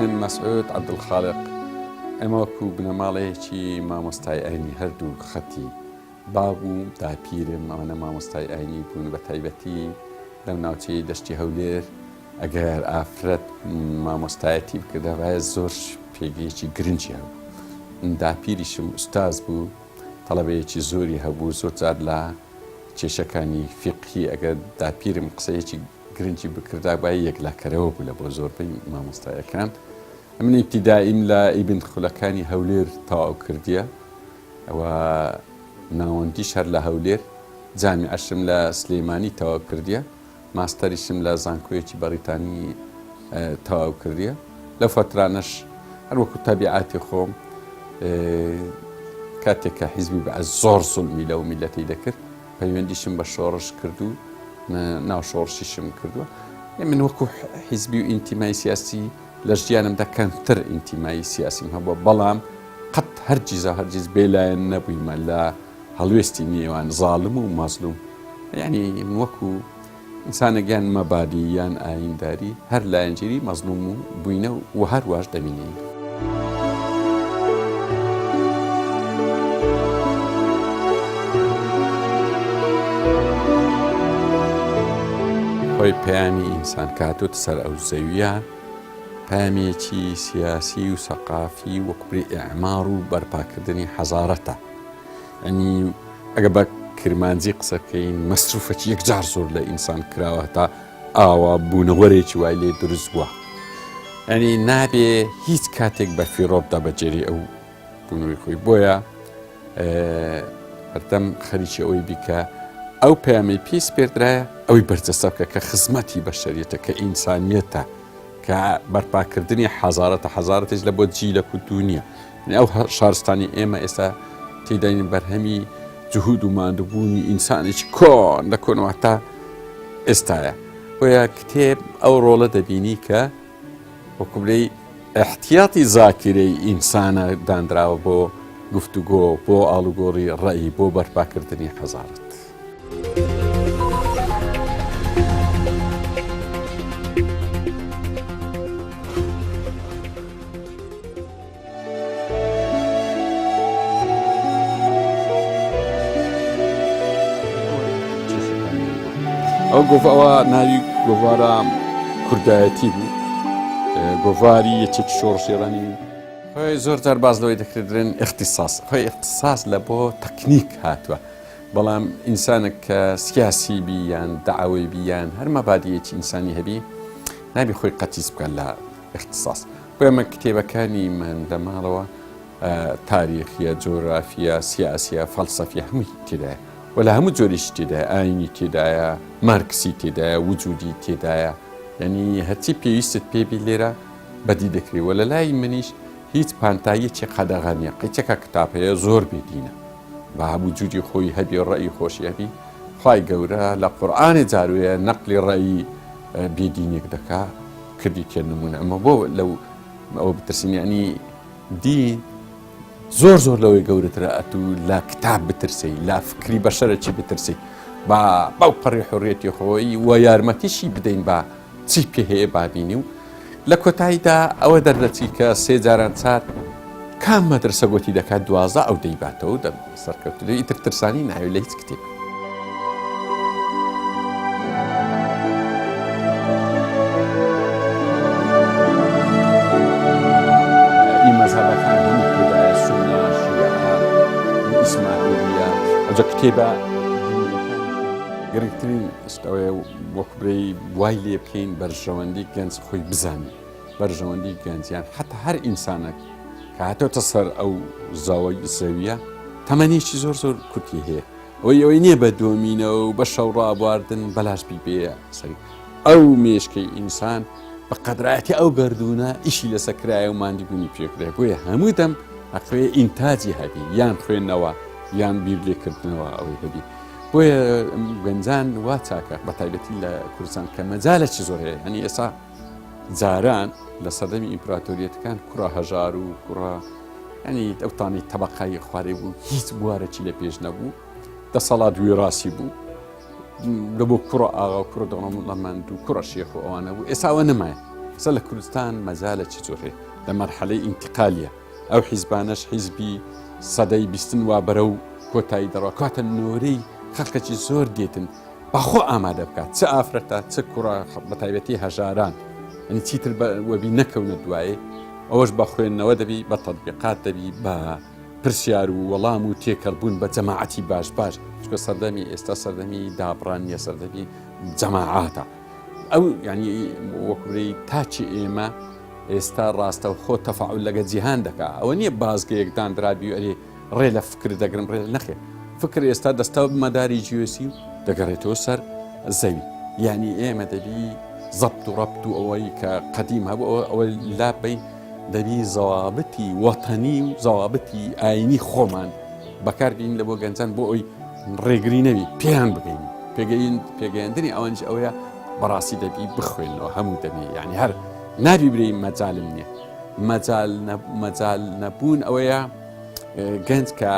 من مسعود عبدالخالق ئەمە وەکو بنەماڵەیەکی مامۆستای ئاینی هەردوو خەتی بابوو داپیرم ئەوانە مامۆستای ئاینی بوون بە تایبەتی لەم ناوچەی دەشتی هەولێر ئەگەر ئافرەت مامۆستایەتی بکردەوایە زۆر پێگەیەکی گرنگی هەبوو. داپیریشم ئوستاز بوو، تەڵەبەیەکی زۆری هەبوو، زۆر جار لە کێشەکانی فیقهی ئەگەر داپیرم قسەیەکی گرنگی بکردا باە یەکلاکەرەوە بوو لە بۆ زۆربەی مامۆستایەکان. من ئیبتیدائیم لە ئیبن خولەکانی هەولێر تەواو کردیە، ئەوە ناوەندیش هەر لە هەولێر، جامیعەشم لە سلێمانی تەواو کردیە، ماستەریشم لە زانکۆیەکی بەریتانی تەواو کردیە. لە فترانەش هەر وەکو تەبیعاتی خۆم کاتێککە حیزبی بە زۆر زوڵمی لەو میلەتی دەکرد پەیوەندیشم بە شۆڕش کردو، ناو شۆڕشیشم کردووە. من وەکو حیزبی و ئینتیمای سیاسی لە ژیانمدا کەمتر ئینتیمایی سیاسیم هەبووە، بەڵام قەت هەرگیز بێلایەن نەبوویمە لە هەڵوێستی نێوان زاڵم و مەزلوم. یعنی وەکو ئینسانە گیان مەبادی یان ئاینداری هەر لایەنگیری مەزلوم و بووینە و هەروەش دەبینین. خۆی پەیامی ئینسان کاتوتە سەر ئەو زەویە پامێکی سیاسی و سەقافی وەکوبری ئیعمار و بەرپاکردنی حەزارەتە. ئەنی ئەگە بە کرمانجی قسەکەین مەسروفەکی یەکجار زۆر لە ئینسان کراوە تا ئاوا بوونەوەرێکی وای لێ دروست بووە. ئەنی نابێ هیچ کاتێک بە فیرۆبدا بەجێری ئەو بوونەوەی خۆی، بۆیە هەردەم خەریکی ئەوەی بیکە ئەو پەیامی پێی سپێردرایە ئەوەی بەرجەستە بکە کە خزمەتی بەشەریەتە، کە ئینسانیەتە، کە بەرپاکردنی حەزارەتێک لە بۆ جیلە و دنیا. ئەو شارستانی ئێمە ئێستا تێداین بەرهەمی جهود و ماندووبوونی ئینسانێکی کۆن لە کۆنەوە تا ئێستایە. بۆیە کتێب ئەو ڕۆڵە دەبینی کە وەکوبلەی احتیاتی زاکرەی ئینسانە دانراوە بۆ گفتوگۆ، بۆ ئاڵوگۆڕی ڕەئی، بۆ بەرپاکردنی حەزارەت. ئەو گۆڤەوە ناوی گۆڤارە کوردایەتی بوو، گۆڤاری یەکێکی شۆڕشێڕانی. خۆی زۆر جار باز لەوەی دەکردن اختصاص. خۆی اختصاص لە بۆ تەکنیک هاتووە، بەڵام ئینسانێک کە سیاسی بیان دەعاوی بیان هەر مەبادیەکی ئینسانی هەبی نابی خۆی قەتیس بکەن لە اختصاص. بۆیە من کتێبەکانی من لە ماڵەوە تاریخیە، جۆگرافیە، سیاسیە، فەلسەفی هەمووی تێدایە، و لە هەموو جۆریش تێدایە، ئاینی تێدایە، مارکسی تێدایە، وجودی تێدایە. یعنی هەرچی پێویستت پێبی لێرە بەدی دەکرێت. و لە لای منیش هیچ پانتاییەکی قەدەغانیە، قیچەکە کتابەیە زۆر بێدینە بە وجودی خۆی هەبی ڕەئی خۆشی هەبی. خوای گەورە لە قورئانی جاروەیە نەقلی ڕەئی بێدینێک دەکا کردی تێ نمونە. ئەمە بۆ لەو ئەوە بترسین، یعنی دین زۆر لەوەی گەورەترە ئەتوو لە کتاب بترسی، لە فکری بەشەرەکی بترسی، باو پەڕی حڕێتی خۆی و یارمەتیشی بدەین بە چی پێ هەیە بابینی. و لە کۆتاییدا ئەوە دەردەچی کە سێ جاران چار کام مەدرسە گوتی دەکات 12 ئەو دەیباتەوە و سەرکەوتوی ئیتر ترسانی ناوێت لە هیچ کتێب. کتێبە گرنگترین شتەوەیە وەکوبرەی وای لێ بکەین بەرژەوەندی گەنج خۆی بزانێت، بەرژەوەندی گەنجیان حتا هەر ئینسانێک کە هاتۆتە سەر ئەو زاوەی زەویە تەمەنێکی زۆر کورتی هەیە. ئەوەی نییە بە دۆمینەوە و بە شەو ڕابواردن بەلاش بیبێ سەری ئەو مێشکەی ئینسان بە قەدرایەتی ئەو گەردونە ئیشی لەسەرکرایە و ماندی بوونی پێکرێ. بۆیە هەموو دەم ئەخوێ ئینتاجی هەبی، یان خوێندنەوە یان بیر لێکردنەوە ئەوەی هەبی. بۆیە گەنجان وا چاکە بە تایبەتی لە کوردستان کە مەجالێکی زۆر هەیە. هەنی ئێستا جاران لە سەردەمی ئیمپراتۆریەتەکان کوڕە هەژار و کوڕە ینی ئەوتانی تەبەقای خوارێ بوو، هیچ بوارێکی لە پێش نەبوو، دەسەڵات وێڕاستی بوو لە بۆ کوڕە ئاغا و کوڕە دەوڵەمەند و کوڕە شێخ و ئەوانە بوو. ئێستا ئەوە نەمایە. سە لە کوردستان مەجالە چی زۆرێ لە مەرحەلەی ئینتقالیە ئەو حیزبانەش حیزبی سەدەی بیستن وا بەرە و کۆتایی دەڕوا کاتە نۆرەی خەڵکەکی زۆر دێتن بەخۆ ئامادە بکات چه ئافرەتە چه کوڕە بە تایبەتی هەژاران ئەنی چیتر وەبی نەکەونە دوایێ ئەوەش بە خوێندنەوە دەبی بە تەطبیقات دەبی بە پرسیار و وەڵام و تێکەڵبوون بە جەماعەتی باش چکە سەردەمی ئێستا سەردەمی دابڕان نیە سەردەمی جەماعاتە ئەو یعنی وەکوڕی تاچی ئێمە ئێستا ڕاستە و خۆ تەفاعول لەگە جیهان دەکا ئەوە نییە بازگەیەکدان درابی ئەرێ ڕێ لە فکر دەگرم ڕێ نەخێ فکر ئێستا دەستا مەداری جیۆسی و دەگەڕێتەوە سەر زەوی یعنی ئێمە دەبی زەبط و ڕەبت و ئەوەی کە قەدیم هەبوو ئەوە لاپەی دەبی زەوابەتی وەتەنی و زەوابەتی ئاینی خۆمان بەکاربین لە بۆ گەنجان بۆ ئەوی ڕێگری نەوی پێیان بگەین پێگەیاندنی ئەوەنج ئەوەیە بەڕاستی دەبی بخوێنەوە هەموو دەبێ یعنی هەر نابی برەی مەجالم نییە مەجال نەبوون ئەوەیە گەنج کە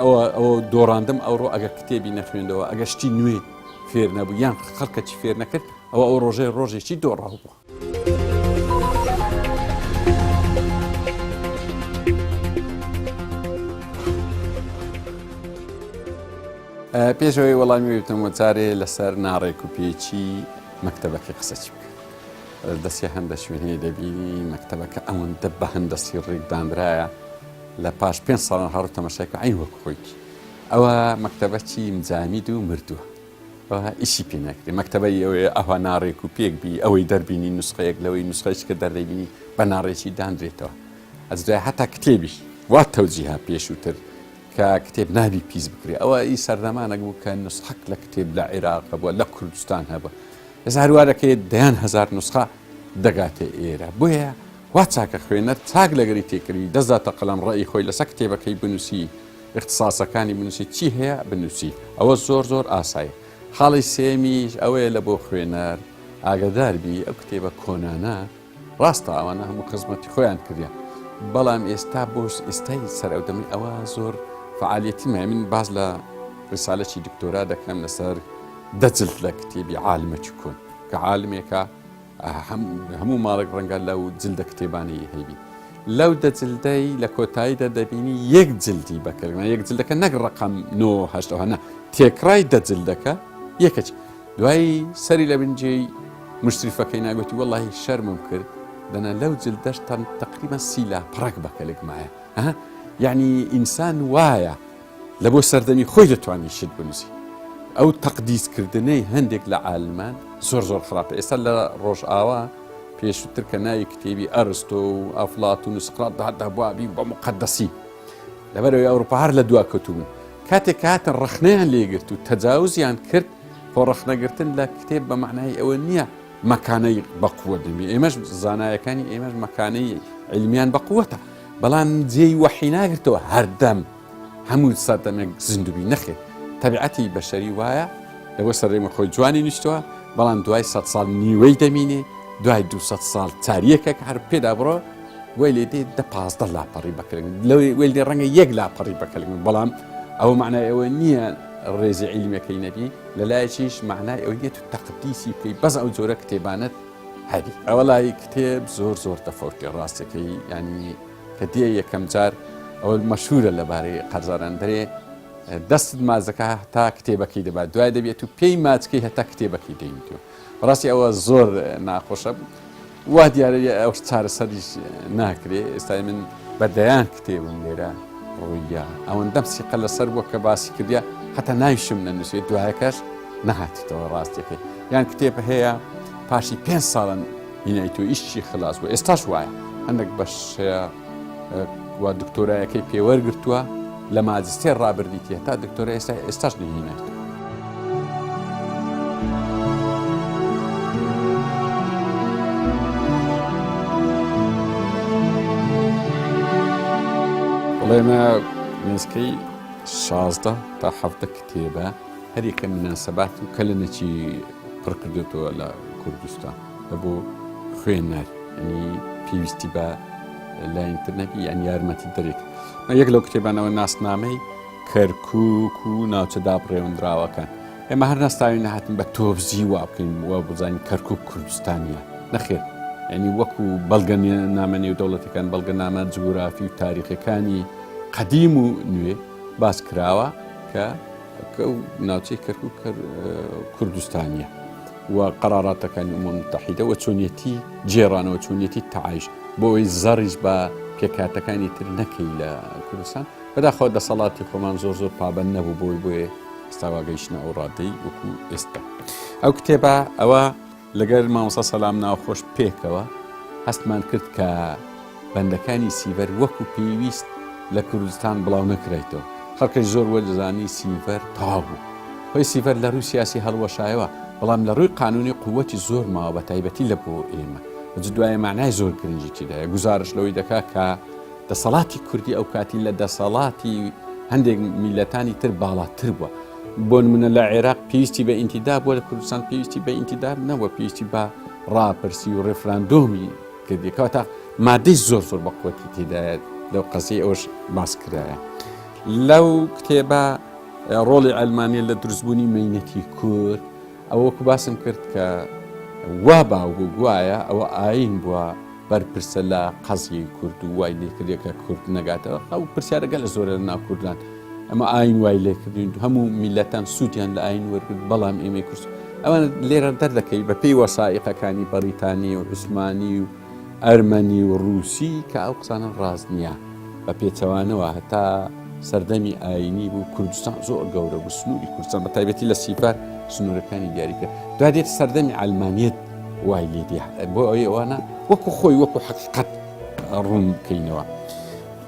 ئەوە دۆڕاندم ئەوڕۆ ئەگەر کتێبی نەخوێندەوە ئەگە شتی نوێ فێر نەبوو یان خەڵکەی فێر نەکرد ئەو ڕۆژێکی دۆڕاو بووە. پێشەوەی وەڵامی وتم وەجارێ لەسەر ناڕێک و پێچی مەکتەبەکەی قسەچی بکە دەستی هەندە شوێنەیە دەبینی مەکتەبەکە ئەوەندە بە هەندەستی ڕێکدانرایە لە پاش 5 ساڵان هەڕوو تەماشای ئەین وەک خۆیکی ئەوە مەکتەبەکی مجامید و مردووە ئەوە ئیشی پێ نەکرێ مەکتەبەی ئەوەیە ئەوە ناڕێک و پێکبی ئەوەی دەربینی نوسخەیەک لەوەی نوسخەیەک کە دەردەبینی بە ناڕێکی دانرێتەوە ئەجرای هەتا کتێبیش وا تەوجیها پێشووتر کە کتێب نابی پیس بکرێ ئەوە ئی سەردەمانێک بوو کە نوسخەک لە کتێب لە عێراق بووە لە کوردستان هەبە هەروارەکەی دەیان هزار نوسخە دەگاتێ ئێرە بۆیە وا چاکە خوێنەر چاک لەگەری تێکردی دەزاتە قەڵەم ڕێی خۆی لەسەر کتێبەکەی بنووسی اختصاسەکانی بنووسی چی هەیە بنووسی ئەوە زۆر ئاسایە خاڵی سێمیش ئەوەیە لە بۆ خوێنەر ئاگداربی ئەو کتێبە کۆنانە ڕاستە ئەوانە هەموو خزمەتی خۆیان کردیان بەڵام ئێستا بۆش ئێستای سەرەودەمی ئەوە زۆر فعالیەتی من باز لە ڕسالەی دکتۆرا دەکەم لەسەر دەجلد لە کتێبی عالمەکی کۆن کە عالمێکە هەموو ماڵێک ڕەنگە لەو جلدە کتێبانی هەیبی لەو دەجلدەی لە کۆتاییدا دەبینی یەک جلدی بەکەلمە یەک جلدەکە نەک ڕقم 9 تێکرای دەجلدەکە یەکەچ دوایی سەری لە بنجێی مشتریفەکەی ناگوتی وەڵاهی شەرمم کرد دەنا لەو جلدەش تقریبا 30 پڕک بەکەلێک مایە یعنی ئینسان وایە لە بۆ سەردەمی خۆی دەتوانی شت بنووسی ئەو تەقدیسکردنەی هەندێک لە عالمان زۆر خراپە ئێستا لە ڕۆژئاوا پێشووتر کە ناوی کتێبی ئەرستۆ و ئەفلاتون و سقراط دابوابی بە مقدەسی لەبەرەوەی ئەوروپا هەر لە دوا کەوتوبوون کاتێک هاتن ڕخنەیان لێگرت و تەجاوزیان کرد بۆ ڕخنەگرتن لە کتێب بە معنای ئەوە نییە مەکانەی بەقووە دەبی ئێمەش زانایەکانی ئێمەش مەکانەی علمیان بەقووەتە بەڵام جێی وەحی ناگرتەوە هەردەم هەموو سەردەمێک زیندوبی نەخێت تەبیعەتی بەشەری وایە لەبۆ سەرڕێمە خۆی جوانی نیشتەوە بەڵام دوای 100 ساڵ نیوەی دەمینێ دوای 200 ساڵ تاریەکێک هەر پێدا بڕۆ وی لێ دێ 10-15 لاپەڕی بەکەلێن لەوێ لێ ڕەنگە 1 لاپەڕی بەکەلێن بەڵام ئەوە معنای ئەوە نییە ڕێزی عیلمەکەی نەبی لەلایەکیش معنای ئەوە نیە تو تەقدیسی بکەی بەس ئەو جۆرە کتێبانت هەبی ئەوە لای کتێب زۆر تەفەوتی ڕاستەکەی ینی کە دێ یەکەم جار ئەوە مەشهورە لەبارەی قەرزارەندەرێ دەستت مازەکە تا کتێبەکەی دەبات دوای دەبێت و پێی ماچکەی هەتا کتێبەکەی دەینیتەوە ڕاستی ئەوە زۆر ناخۆشە وا دیارە ئەو چارەسەریش ناکرێ ئێستا من بەدەیان کتێبم لێرە ڕوویە ئەوەندەم سیقە لەسەر بووە کە باسی کردیا هەتا ناویشم نەنووسێت دوایەکەش نەهاتیتەوە ڕاستیەکەی یان کتێب هەیە پاشی 5 ساڵن هینایتۆ ئیشی خلاص بوو ئێستاش وایە هەندێک بەشەیە وا دکتۆرایەکەی پێوەرگرتووە لە ماجستێر ڕابردیتیە تا دکتۆرە ئێستاش نهینایتەوە بەڵێمە نزیکەی 16 تا 17 کتێبە هەریەکە مناسەبات و کە لە نەچی پڕ کردێتەوە لە کوردستان لە بۆ خوێنەر ینی پێویستی بە لایەنتر نەبی یان یارمەتی دەرێت یەک لەو کتێبانەوە ناسنامەی کەرکووک و ناوچە دابڕێوەندراوەکان ئێمە هەر نەستاوی نەهاتن بە تۆبزی وا بکەین وە بزانین کەرکووک کوردستانیە نەخێر ینی وەکو بەڵگە نامە نێودەوڵەتەکان بەڵگە نامە جوگرافی و تاریخەکانی قەدیم و نوێ باس کراوە کە ناوچەی کەرکووک کوردستانیە و قەراراتەکانی ئومەم متحیدە و چۆنیەتی جێڕانەوە چۆنیەتی تەعایش بۆ ئەوەی زەڕیش بە پێکاتەکانی تر نەکەی لە کوردستان بەداخەوە دەسەڵاتی خۆمان زۆر پابەند نەبوو بۆی ئێستاواگەیشتە ئەو ڕادەی وەکو ئێستا. ئەو کتێبە ئەوە لەگەر مامۆستا سەلام ناوخۆش پێکەوە هەستمان کرد کە بەندەکانی سیڤەر وەکو پێویست لە کوردستان بڵاو نەکرێتەوە. خەڵکەی زۆر وەرزانی سیڤەر تاوا بوو. خۆی سیڤەر لە ڕووی سیاسی هەڵوەشایەوە، بەڵام لە ڕووی قانونی قووەتی زۆر ماوە بە تایبەتی لە بۆ ئێمە. دوایە معنای زۆر گرنگی تێدایە. گزارش لەوەی دەکات کە دەسەڵاتی کوردی ئەو کاتی لە دەسەڵاتی هەندێک میلەتانی تر باڵاتر بووە. بۆ نمونە لە عێراق پێویستی بە ئینتیداب بووە، لە کوردستان پێویستی بە ئینتیداب نەبووە، پێویستی بە ڕاپرسی و ڕێفراندۆمی کردیەکەوە تا مادەی زۆر بە قووەتی تێدایە لەو قەزەی ئەوش باس کرایە. لەو کتێبە ڕۆڵی ئەلمانیا لە دروستبوونی مەینەتی کورد ئەوەکو باسم کرد کە وا باو گوایە ئەوە ئاین بووە بەرپرسە لە قەزی کورد و وای لێکردێکە کورد نەگاتەوە. ئەو پرسیارەگە لە زۆرە لە ناو کوردان ئەمە ئاین وای لێکردین هەموو میلەتان سوودیان لە ئاین وەرگرت، بەڵام ئێمەی کورد ئەوانە لێرە دەردەکەی بە پێی وەسائقەکانی بەریتانی و عوسمانی و ئەرمەنی و ڕووسی کە ئەو قسانە ڕاست نییە. بە پێچەوانەوە هەتا سەردەمی ئاینی بوو کوردستان زۆر گەورە بوو، سنووری کوردستان بە تایبەتی لە سیڤەر سنوورەکانی دیاریکرد. دوای دێت سەردەمی ئەلمانیەت وای لێدی بۆ ئەوەی ئەوانە وەکو خۆی وەکو حەقیقەت ڕوون بکەینەوە.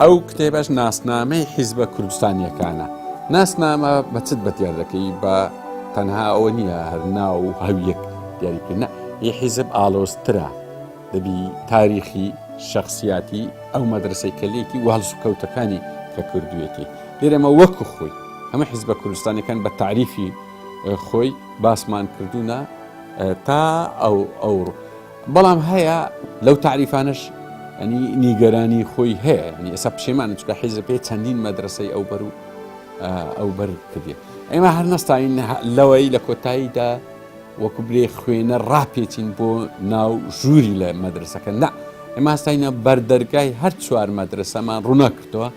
ئەو کتێبەش ناسنامەی حیزبە کوردستانیەکانە. ناسنامە بە چت بەدیار دەکەی بە تەنها ئەوە نییە هەر ناو و هەویەک دیاریکردن، یە حیزب ئالۆزترە دەبی تاریخی شخصیاتی ئەو مەدرسەی کەلێتی و هەڵسوکەوتەکانی کە کردوێتی. لێرەمە وەکو خۆی هەمە حیزبە کوردستانەکان بە تعریفی خۆی باسمان کردوونە تا ئەو بەڵام هەیە لەو تعریفانش ئەنی نیگەرانی خۆی هەیە، ینی ئێستا پشێمانە چکە حیزب پێ چەندین مەدرسەی ئەو بەر کردێ. ئێمە هەر نەستاین لەوەی لە کۆتاییدا وەکو برێ خوێنە ڕاپێچین بۆ ناو ژووری لە مەدرسەکە نا، ئێمە هەستاینە بەردەرگای هەر چوار مەدرسەمان ڕوونا کردەوە،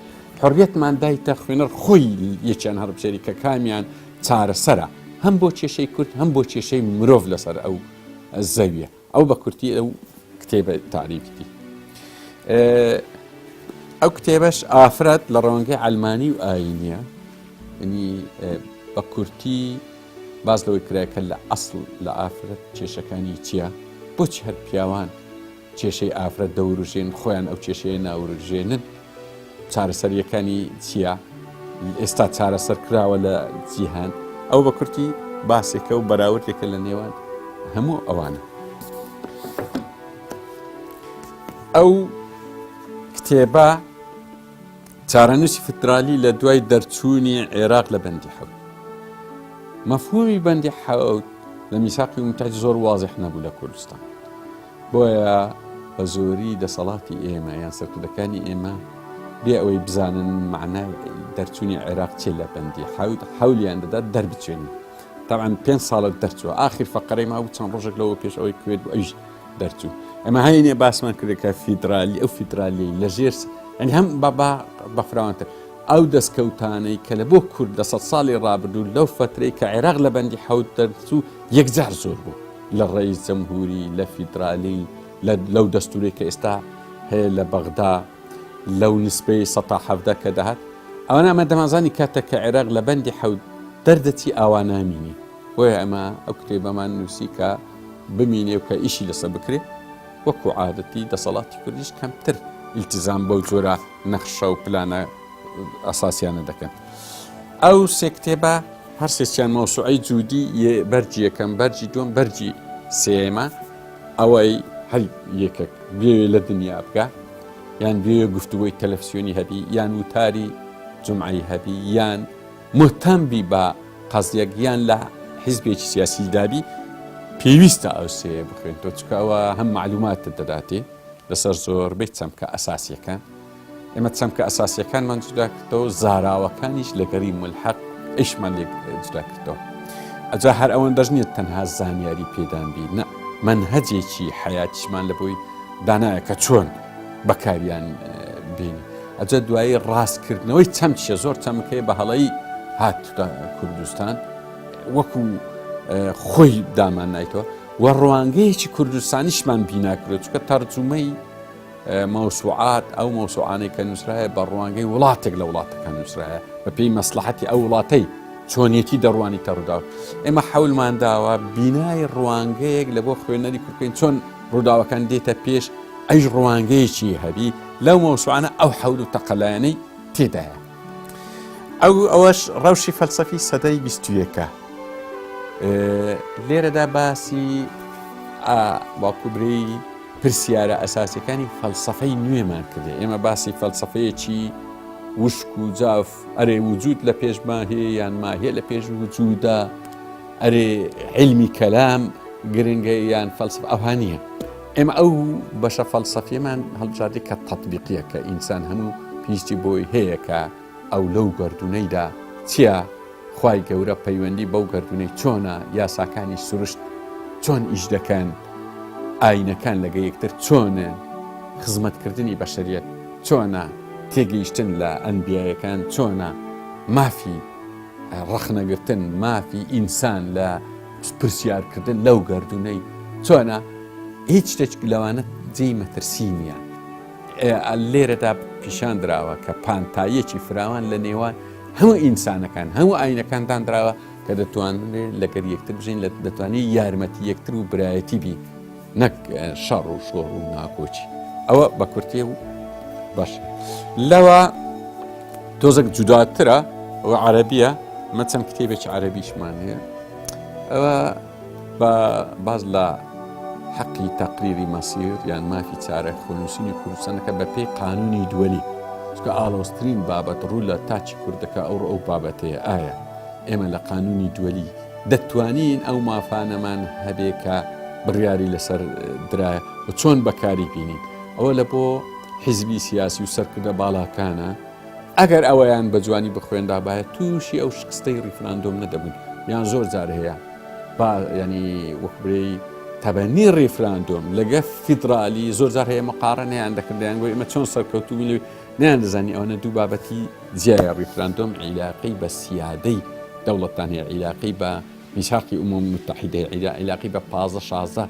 حڕیەتمان دایتە خوێنەر خۆی یەکیان هەڵبژێری کە کامیان چارەسەرە، هەم بۆ کێشەی کورد هەم بۆ کێشەی مرۆڤ لەسەر ئەو زەویە. ئەو بە کورتی ئەو کتێبە تعریفی. ئەو کتێبەش ئافرەت لە ڕەوەنگەی ئەلمانی و ئاینیە، ینی بە کورتی باز لەوەی کرایکە لە ئەسڵ لە ئافرەت کێشەکانی چییە؟ بۆچی هەر پیاوان کێشەی ئافرەت دەوروژێن خۆیان ئەو کێشەیە ناوروژێنن؟ چارەسەریەکانی چییە؟ ئێستا چارەسەر کراوە لە جیهان. ئەو بە کورتی باسێکە و بەراوردێکە لە نێوان هەموو ئەوانە. ئەو کتێبە چارەنووسی فترالی لە دوای دەرچوونی عێراق لە بەندی حەوت. مەفهومی بەندی حەوت لە میساقی متحید زۆر وازح نەبوو لە کوردستان، بۆیە بە زۆری دەسەڵاتی ئێمە یان سەرکردەکانی ئێمە بێ ئەوەی بزانن معنای دەرچوونی عێراق چێ لە بەندی حەوت حەولیان دەدات دەربچێنن. طبعا 5 ساڵە دەرچووە، ئاخر فەقەرەی ما بوو چەند ڕۆژێک لەوە پێش ئەوەی کوێت بوو ئەویش دەرچوو. ئەمە هەینێ باسمان کردێکە فیدرالی ئەو فیدرالی لە ژێر ئەنی هەم بە فراوانتر ئەو دەستکەوتانەی کە لە بۆ کورد لە 100 ساڵی ڕابردوو لەو فترەی کە عێراق لە بەندی حەوت دەرچوو یەکجار زۆر بوو لە ڕئیس جەمهوری لە فیدرالی لەو دەستوری کە ئێستا هەیە لە بەغدا لەو نسبەی 170 کە دەهات. ئەوانە ئەمە دەمازانی کاتە کە عێراق لە بەندی حەوت دەردەچی ئاوا نامینی، بۆیە ئەمە ئەو کتێبەمان نووسی کە بمینێ و کە ئیشی لەسەر بکرێت وەکو عادەتی دەسەڵاتی کوردیش کەمتر ئیلتیزام بەو جۆرە نەخشە و پلانە ئەساسیانە دەکەن. ئەو سێ کتێبە هەر سێکیان مەوسوعەی جوودی بەرجی یەکەم، بەرجی دووەم، بەرجی سێمە ئەوەی هەر یەکێک بێوێ لە دنیا بکە، یان بێوێ گفتوگۆی تەلەڤیزیۆنی هەبی، یان وتاری جومعەی هەبی، یان مهتەمبی بە قەزیەک یان لە حیزبێکی سیاسی دابی، پێویستە ئەو سێ بخوێنەوە چونکە ئەوە هەم معلوماتت دەداتێ لەسەر زۆربەی چەمکە ئەساسیەکان. ئێمە چەمکە ئەساسیەکانمان جودا کردەوە، زاراوەکانیش لەگەری ملحەق ئیشمان لێ جودا کردەوە. ئەجا هەر ئەوەندەش نییە تەنها زانیاری پێدان بی، نە، منهەجێکی حەیاتیشمان لە بۆی دانایە کە چۆن بەکاریان بینی ئەجە دوایی ڕاستکردنەوەی چەمچە زۆر چەمکەی بە هەڵەی هات کوردستان وەکو خۆی دامان نایتەوە و ڕوانگەیەکی کوردستانیشمان بیناکرێت چکە تەرجومەی مەوسوعات ئەو مەوسوعانەی کە نووسرایە بە ڕوانگەی وڵاتێک لە وڵاتەکان نووسرایە بە پێی مەسلحەتی ئەو وڵاتەی چۆنیەتی دەڕوانی تەڕوودا ئێمە حەولمان داوە بینای ڕوانگەیەک لە بۆ خوێنەری کوردکەین چۆن ڕووداوەکان دێتە پێش ئەیش ڕوانگەیەکی هەبی لەو مەوسوعانە ئەو حەول و تەقەلایەنەی تێدایە ئەوەش ڕەوشی فەلسەفی سەدەی 21ەکە لێرەدا باسی باکوبرەی پرسیارە ئەساسیەکانی فەلسەفەی نوێمان کردێ ئێمە باسی فەلسەفەیەکی وشک و جاف ئەرێ وجود لە پێش ماهەیە یان ماهەیە لە پێش وجودا ئەرێ علمی کەلام گرنگە یان فەلسەفە ئەوها نییە ئێمە ئەو بەشە فەلسەفیەمان هەڵبژاردی کە تەطبیقیە کە ئینسان هەموو پێویستی بۆی هەیە کە ئەو لەو گەردونەیدا چییە خوای گەورە پەیوەندی بەو گەردونەی چۆنە یاساکانی سروشت چۆن ئیش دەکەن ئاینەکان لەگە یەکتر چۆنن خزمەتکردنی بەشەریەت چۆنە تێگەیشتن لە ئەنبیایەکان چۆنە مافی ڕەخنەگرتن مافی ئینسان لە پرسیارکردن لەو گەردونەی چۆنە هیچ شتێک لەوانە جێی مەترسی نییە لێرەدا پیشان درراوە کە پانتایەکی فراوان لە نێوان هەموو ئینسانەکان هەموو ئاینەکان دانراوە کە دەتوانێت لەگەر یەکتر بژین دەتوانێت یارمەتی یەکتر و برایەتی بی نەک شەڕ و شۆڕ و ناکۆچی ئەوە بە کورتێ و باش لەوە تۆزێک جوداترە ئەوە عەرەبیە مەچەند کتێبێکی عەرەبیشمان هەیە ئەوە بە باز لە حەقی تەقریری مەسیر یان مافی چارە خۆنووسینی کوردستانەکە بە پێی قانونی دووەلی چکە ئاڵۆزترین بابەت ڕوو لە تاچی کوردەکە ئەو بابەتەیە ئایا ئێمە لە قانونی دووەلی دەتوانین ئەو مافانەمان هەبێ کە بڕیاری لەسەر درایە و چۆن بەکاری بینین ئەوە لە بۆ حیزبی سیاسی و سەرکردە باڵاکانە ئەگەر ئەوەیان بە جوانی بخوێندا باە تووشی ئەو شکستەی ڕیفراندۆم نەدەبوون یان زۆر جار هەیە ینی وەکبرەی تەبەنی ڕیفراندۆم لەگە فیدرالی زۆر جار هەیە مقارنەیان دەکردیان بۆ ئێمە چۆن سەرکەوتوی لێ نیان دەزانی ئەوەنە دوو بابەتی جیایە ڕیفراندۆم عیلاقی بە سیادەی دەوڵەتان هەیە عیلاقی بە میثاقی ئومومی متحیدە عیلاقی بە 15-16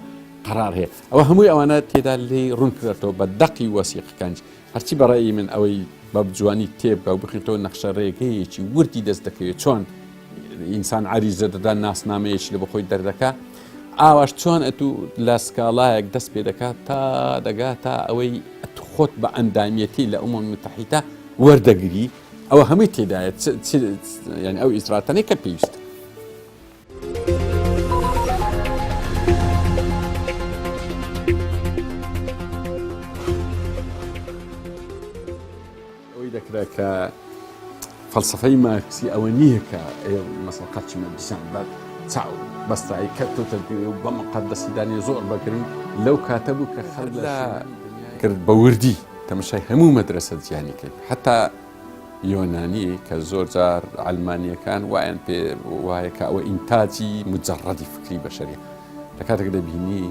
قرار هەیە ئەوە هەمووی ئەوانە تێدا لێ ڕوون کردێتەوە بە دەقی وەسیقەکانش هەرچی بەڕێی من ئەوەی بە جوانی تێبکە و بخینەوە نەخشە ڕێگەیەکی وردی دەست دەکەوێت چۆن ئینسان عریزە دەدا ناسنامەیەکی لە بەخۆی دەردەکە ئاواش چۆن ئەتو لە سکاڵایەک دەست پێ دەکات تا دەگات تا ئەوەی خۆت بە ئەندامیەتی لە ئومومی متحیدە وەردەگری ئەوە هەمووی تێدایێت ینی ئەو ئیسراتانەی کە پێویستە دەکرا کە فەلسەفەی مارکسی ئەوە نییە کە مەسەڵ قەچمە بیسان بەر چاو بەستایی کەوتە و بە مقەدەسیدانی زۆر بەگرن لەو کاتە بوو کە خەڵک کرد بە وردی تەمەشای هەموو مەدرسە جیانی کرد حتا یۆنانی کە زۆر جار ئەلمانیەکان وایان پێ وایە کە ئەوە ئینتاجی مجەڕەدی فکری بەشەریە لە کاتێک دەبینی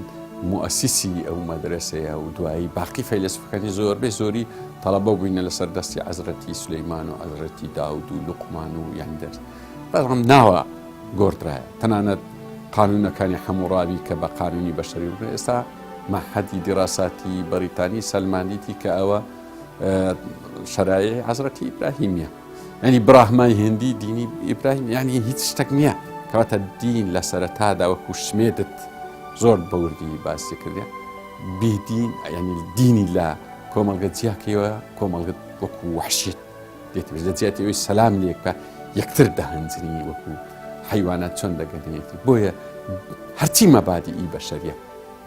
مؤسسی ئەو مەدرسەیە و دوایی باقی فەیلسوفەکانی زۆربەی زۆری تەڵەبە بووینە لەسەر دەستی حەزرەتی سولەیمان و حەزرەتی داود و لوقمان و یانی دەرس بەڵام ناوە گۆڕدرایە تەنانەت قانونەکانی حەموڕابی کە بە قانونی بەشەری بوون ئێستا مەحەدی دیراساتی بەریتانی سەلمانیتی کە ئەوە شەرایعی حەزرەتی ئیبراهیمیە ینی براهمای هێندی دینی ئیبراهیم یعنی هیچ شتێک نییە کەواتە دین لە سەرەتادا وەکو شمێدت زۆر بەوردی باسی کردە بێدین ینی دینی لە کۆمەڵگە جیاکەوە کۆمەڵگەت وەکو وحشیت دێت لە جیاتەوەی سەلام لێک بە یەکتر دەهەنجنی وەکو حیوانات چۆن دەگەنێتی بۆیە هەرچی مەبادی بەشەریە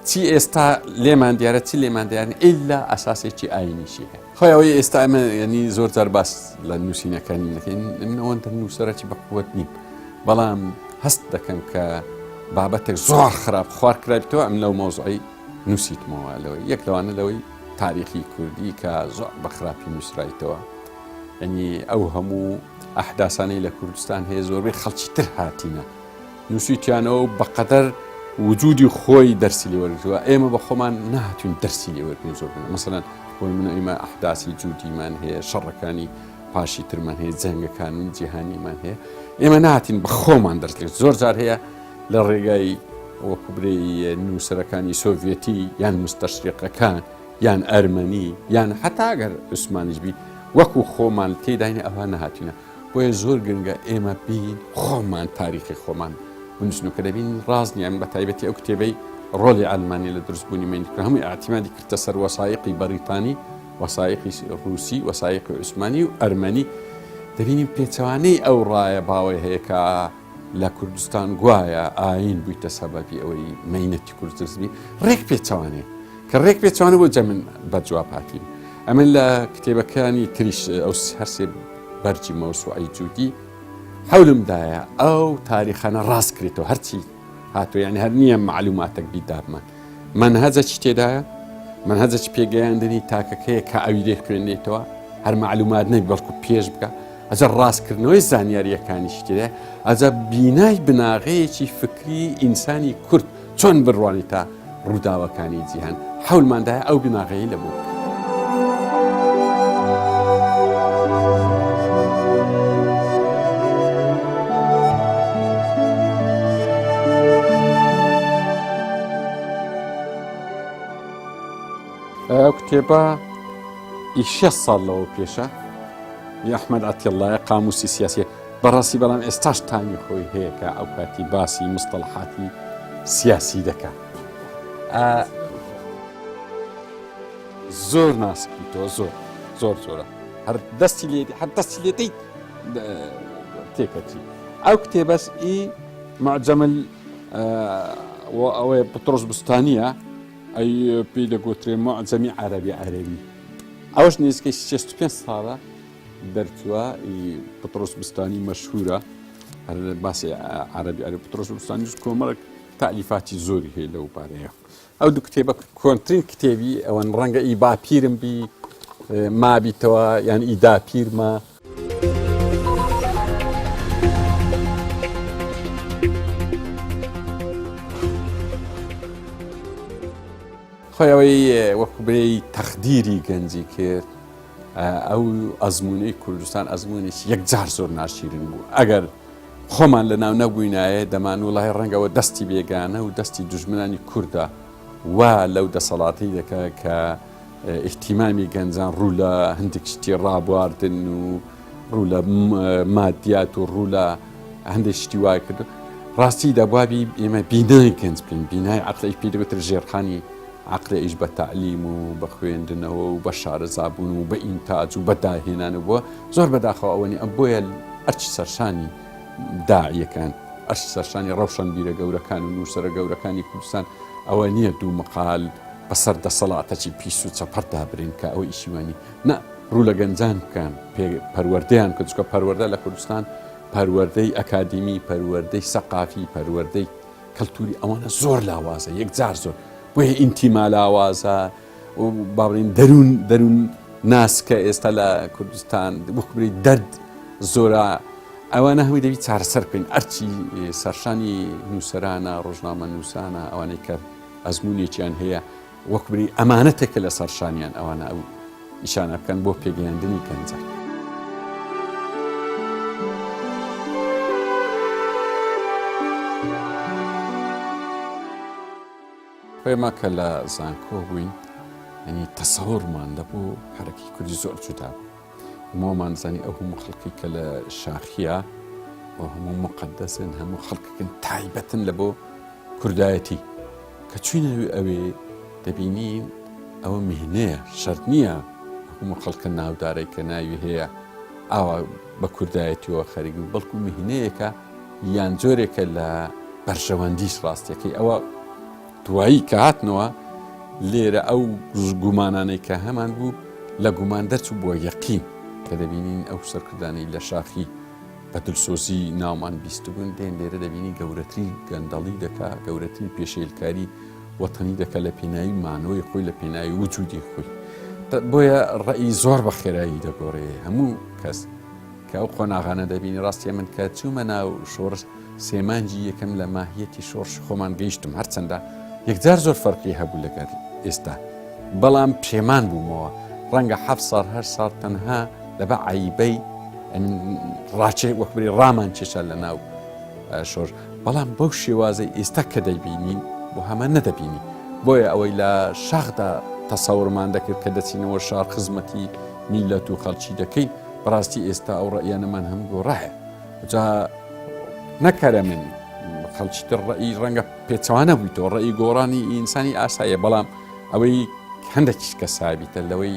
چی ئێستا لێمان دیارە چی لێمان دیارن ئیلا ئەساسێکی ئاینیشی هەیە خۆی ئەوەی ئێستا ئەمە ینی زۆر جار باس لە نووسینەکانی دەکەین من ئەوەندە نووسەرەکی بەقووەت نیم بەڵام هەست دەکەم کە بابەتێک زۆر خراپ خوار کرابێتەوە ئەم لەو مۆزوعی نووسیتمەوە لەوەی یەک لەوانە لەوەی تاریخی کوردی کە زۆر بە خراپی نووسرایتەوە ینی ئەو هەموو ئەحداسانەی لە کوردستان هەیە زۆربەی خەڵکی تر هاتینە نووسیتیانەوە بەقەدەر وجودی خۆی دەرسی لێ وەرگرتووە ئێمە بە خۆمان نهاتوین دەرسی لێ وەرگین زۆر مەسەڵەن بۆی منە ئێمە ئەحداسی جوودیمان هەیە شەڕەکانی پاشی ترمان هەیە جەنگەکان و جیهانیمان هەیە ئێمە نهاتین بە خۆمان دەرس لێ زۆر جار هەیە لە ڕێگای وەکو برێی نووسەرەکانی سۆڤێتی یان مستەشریقەکان یان ئەرمەنی یان حتا ئەگەر عوسمانیش بی وەکو خۆمان تێداینە ئەوە نەهاتوینە بۆیە زۆر گرنگە ئێمە بین خۆمان تاریخی خۆمان بنووسنەوەکە دەبین ڕاستنیان بە تایبەتی ئەو کتێبەی ڕۆلی ئەلمانی لە دروستبوونی مینکرد هەمووی ئاعتیمادی کردە سەر وەسایقی بەریتانی وەسایقی رووسی وەسایقی عوسمانی و ئەرمەنی دەبینیم پێچەوانەی ئەو ڕایە باوەی هەیە کە لە کوردستان گوایە ئاین بوویتە سەبەبی ئەوەی مەینەتی کورد دروستبی ڕێک پێچەوانەیە کە ڕێک پێچوانە بۆ جەمن بەجواب هاتین ئەمن لە کتێبەکانی تریش ئەو هەرسێ بەرجی مەوسوعەی جوودی حولمدایە ئەو تاریخانە ڕاست کرێتەوە هەرچی هاتووە یعنی هەر نییە معلوماتێک بیدابمان منهەجە چی تێدایە منهەجە چی پێگەیاندنی تاکەکەیە کە ئەوی لێ خوێندێتەوە هەر معلومات نەی بەڵکو پێش بکە ئەجە ڕاستکردنەوەی زانیاریەکانیش تێدایە ئەجە بینای بناغەیەکی فکری ئینسانی کورد چۆن بڕوانی تا ڕووداوەکانی جیهان حولماندایە ئەو بناغەیە لەبوو ئەو کتێبە 6 ساڵ لەوە پێشە ئەحمەد عەتیڵڵایە قاموسی سیاسی بەڕاستی بەڵام ئێستاش تانی خۆی هەیە کە ئەو کاتی باسی مستەڵحاتی سیاسی دەکات زۆر ناسکیتەوە زۆر زۆرە هەر دەستی لێدەیت تێکەچی ئەو کتێبەس ئی معجەمە ئەوەیە پترۆس بوستانیە ئەی پێی دەگوترێ معجەمی عەرەبی ئەوەش نزیکەی 65 ساڵە دەرچووە پترۆس بوستانی مەشهورە هەر باسی عەرەبی پترۆس بوستانیش کۆمەڵێک تالیفاتی زۆری هەیە لەو بارەیە ئەو دوو کتێبە کۆنترین کتێبی ئەوەن ڕەنگە ئی باپیرم بی مابیتەوە یان ئی داپیرمە خۆی ئەوەی وەکو برەی تەخدیری گەنجی کرد ئەو ئەزمونەی کوردستان ئەزمونێکی یەکجار زۆر ناشیرن بوو ئەگەر خۆمان لە ناو نەبووینایە دەمان وڵای ڕەنگەوە دەستی بێگانە و دەستی دوژمنانی کووردە وا لەو دەسەڵاتی دەکە کە ئیحتیمامی گەنجان ڕوو لە هەندێک شتی ڕابواردن و ڕوو لە مادیات و ڕوو لە هەندێک شتی وای کرد ڕاستی دەبوابی ئێمە بینای گەنج بین بینای عەقڵی پێی دەگوتر ژێرخانی عقلی ئیش بە تعلیم و بە خوێندنەوە و بە شارەزابوون و بە ئینتاج و بە داهێنانە بووە زۆر بەداخەوە ئەوەنی ئەم بۆیە ئەرچی سەرشانی داعیەکان ئەرچ سەرشانی ڕەوشەنبیرە گەورەکان و نووسەرە گەورەکانی کوردستان ئەوە نییە دوو مقال بەسەر دەسەڵاتەکی پیس و چەپەردا برین کە ئەوە ئیشیوانی نە ڕوو لە گەنجان بکەن پەروەردەیان کە چکە پەروەردە لە کوردستان پەروەردەی ئەکادیمی پەروەردەی سەقافی پەروەردەی کەلتوری ئەوانە زۆر لاوازە یەکجار زۆر بۆیە ئینتیما لاوازە و باڵین دەروون ناسکە ئێستا لە کوردستان بکبری دەرد زۆرە ئەوانە هەمووی دەبی چارەسەر بکەین ئەرچی سەرشانی نووسەرانە ڕۆژنامە نووسانە ئەوانەی کە ئەزمونێکیان هەیە وەکبری ئەمانەتێکە لە سەرشانیان ئەوانە ئەو نیشانە بکەن بۆ پێگەیاندنی گەنجان خۆیمە کە لە زانکۆ بووین ینی تەسەوڕمان دەبوو حرەکی کوردی زۆر جودا بوو مۆمان زانی ئەو هەموو خەڵکی کە لە شاخیە و هەموو مقدەسن هەموو خەڵکەکەن تایبەتن لە بۆ کوردایەتی کە چوینەوی ئەوێ دەبینین ئەوە میهنەیە شەرت نییە هەموو خەڵکە ناودارەی کە ناوی هەیە ئاوا بە کوردایەتیەوە خەریکن بەڵکو میهنەیەکە یان جۆرێکە لە بەرژەوەندیش ڕاستیەکەی ئەوە دوایی کە هاتنەوە لێرە ئەو گومانانەی کە هەمان بوو لە گومان دەرچوو بۆ یەقین کە دەبینین ئەو سەرکردانی لە شاخی بە دڵسۆزی ناومان بیستبوون دێن لێرە دەبینی گەورەتری گەندەڵی دەکا گەورەتری پێشێلکاری وەتەنی دەکە لە پێناوی مانەوەی خۆی لە پێناوی وجودی خۆی بۆیە ڕەئی زۆر بە خێرایی دەگۆڕێ هەموو کەس کە ئەو قۆناغانە دەبینی ڕاستی من کە چوومە ناو سێمانجی یەکەم لە ماهیەتی شۆڕش خۆمان گەیشتم هەرچەندە یەکجار زۆر فەرقی هەبوو لەگەر ئێستا بەڵام پێمان بوومەوە ڕەنگە 7 ساڵ 8 ساڵ تەنها لەبە عیبەی ڕاچێ وەکبری ڕامان چێشە لە ناو شۆڕ بەڵام بەو شێوازەی ئێستا کە دەیبینین بۆ هەمە نەدەبینی بۆیە ئەوەی لە شاخدا تەسەورمان دەکرد کە دەچینەوە شار خزمەتی میلەت و خەڵکی دەکەین بەڕاستی ئێستا ئەو ڕەیانەمان هەم گۆڕایە جا نەکەرە من خەڵکی تر ڕەئی ڕەنگە پێچەوانە بوویتەوە ڕەئی گۆڕانی ئینسانی ئاساییە بەڵام ئەوەی هەندێکیش کە سابیتە لەوەی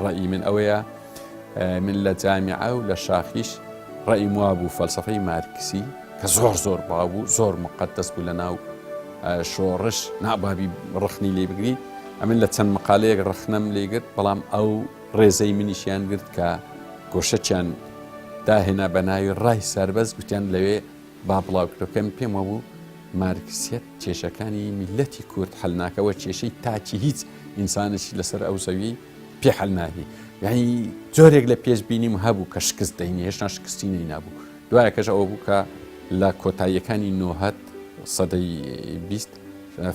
ڕەئی من ئەوەیە من لە جامیعە و لە شاخیش ڕەئیم وا بوو فەلسەفەی مارکسی کە زۆر باو زۆر مقدس بوو لە ناو شۆڕش نابابی ڕخنی لێ بگری ئەمن لە چەند مقالەیەک ڕخنەم لێگرت بەڵام ئەو ڕێزەی منیشیان گرت کە گۆشەچیان داهێنا بە ناوی ڕای سەربەز گوتیان لەوێ با بڵاوکرۆکەم پێم وەبوو مارکسیەت کێشەکانی میلەتی کورد هەڵناکەوە کێشەی تاکی هیچ ئینسانێکی لەسەر ئەو زەوی پێ هەڵناهی یعنی جۆرێک لە پێشبینیم هەبوو کە شکست دەینی هێشتا شکستی نەینابوو دوایە کەش ئەوە بوو کە لە کۆتاییەکانی نۆهەت سەدەی 20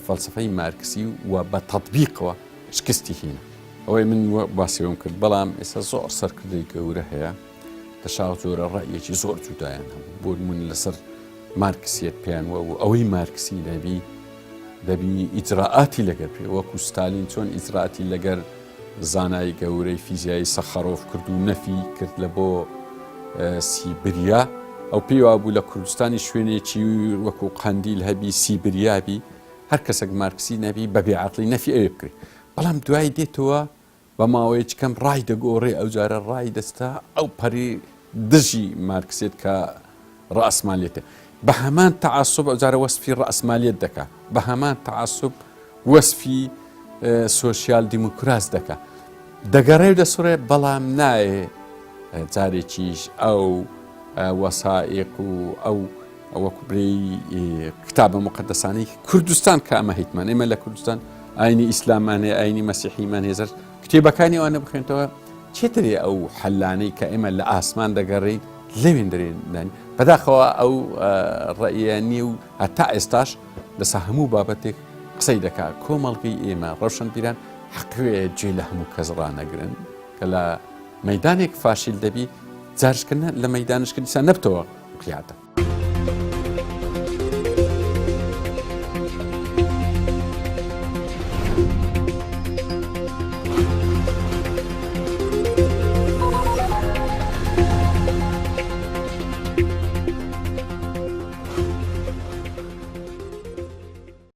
فەلسفەی مارکسی و بە تەطبیقەوە شکستی هینە ئەوەی من باسیەوەم کرد بەڵام ئێستا زۆر سەرکردەی گەورە هەیە دەشاو جۆرە ڕەیەکی زۆر جودایان هەبوو بۆ من لەسەر مارکسیەت پێیان وە و ئەوەی مارکسی دەبی ئیجراعاتی لەگەر پێ وەکو ستالین چۆن ئیجراعاتی لەگەر زانای گەورەی فیزیایی سەخەرۆف کرد و نەفی کرد لە بۆ سیبریا ئەو پێیوا بوو لە کوردستانی شوێنێکی وەکو قەندیل هەبی سیبریابی هەر کەسێک مارکسی نەبی بە بێعەقلی نەفی ئەوێ بکرێت بەڵام دوای دێتەوە بە ماوەیەکی کەم ڕای دەگۆڕێ ئەو جارە ڕای دەستا ئەو پەری دژی مارکسێت کە ڕئەسمالیەتە بە هەمان تەعاسوب ئەو جارە وەسفی ڕئەسمالیەت دەکا بە هەمان تەعاسوب وەسفی سۆشیال دیموکراس دەکا دەگەڕێ و دەسوڕێ بەڵام نایێ جارێکیش ئەو وەسائق و ئەو وەکوبرەی کتابە مقدسانەی کوردستان کە ئەمە هیتمان ئێمە لە کوردستان ئاینی ئیسلامانێ ئاینی مەسیحیمان هێزر کتێبەکانی ئەوانە بخوێنتەوە چێترێ ئەو حەلانەی کە ئێمە لە ئاسمان دەگەڕین لەوێن دەرێن بەداخەوە ئەو ڕەئیانی و هەتا ئێستاش لەسەر هەموو بابەتێک قسەی دەکات کۆمەڵگەی ئێمە ڕەوشەنبیران حەقوێ جێ لە هەموو کەس ڕانەگرن کە لە مەیدانێک فاشیل دەبی جارشکردن لە مەیدانشکردنیسان نەبتەوە قیادە